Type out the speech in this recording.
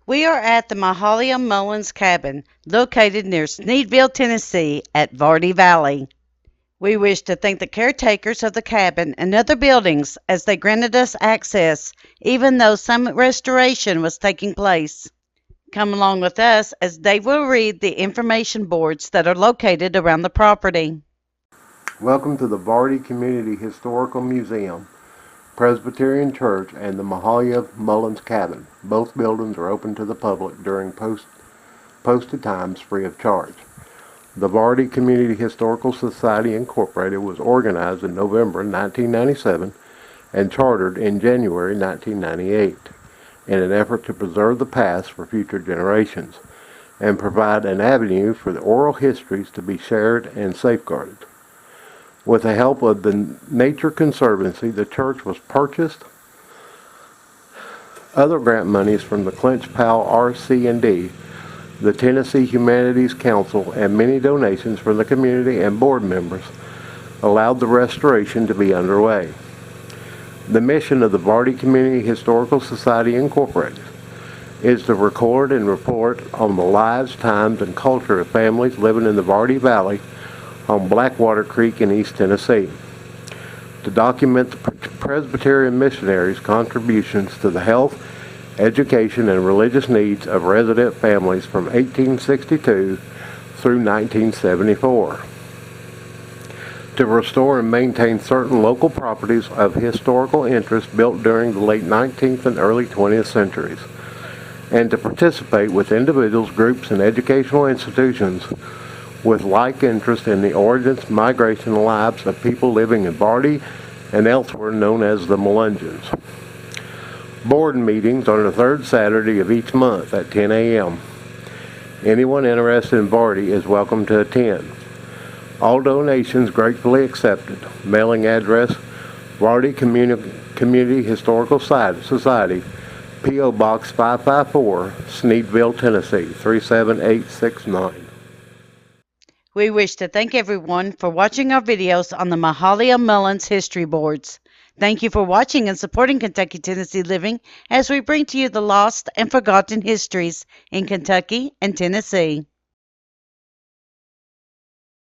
We are at the Mahalia Mullins Cabin, located near Sneedville, Tennessee, at Vardy Valley. We wish to thank the caretakers of the cabin and other buildings as they granted us access, even though some restoration was taking place. Come along with us as Dave will read the information boards that are located around the property. Welcome to the Vardy Community Historical Museum, Presbyterian Church, and the Mahalia Mullins Cabin. Both buildings are open to the public during posted times free of charge. The Vardy Community Historical Society Incorporated was organized in November 1997 and chartered in January 1998 in an effort to preserve the past for future generations and provide an avenue for the oral histories to be shared and safeguarded. With the help of the Nature Conservancy, the church was purchased. Other grant monies from the Clinch Powell RC&D, the Tennessee Humanities Council, and many donations from the community and board members allowed the restoration to be underway. The mission of the Vardy Community Historical Society Incorporated is to record and report on the lives, times, and culture of families living in the Vardy Valley on Blackwater Creek in East Tennessee, to document the Presbyterian missionaries' contributions to the health, education, and religious needs of resident families from 1862 through 1974, to restore and maintain certain local properties of historical interest built during the late 19th and early 20th centuries, and to participate with individuals, groups, and educational institutions with like interest in the origins, migration, and lives of people living in Vardy and elsewhere known as the Melungeons. Board meetings are the third Saturday of each month at 10 a.m. Anyone interested in Vardy is welcome to attend. All donations gratefully accepted. Mailing address, Vardy Community Historical Society, P.O. Box 554, Sneedville, Tennessee, 37869. We wish to thank everyone for watching our videos on the Mahalia Mullins history boards. Thank you for watching and supporting Kentucky Tennessee Living as we bring to you the lost and forgotten histories in Kentucky and Tennessee.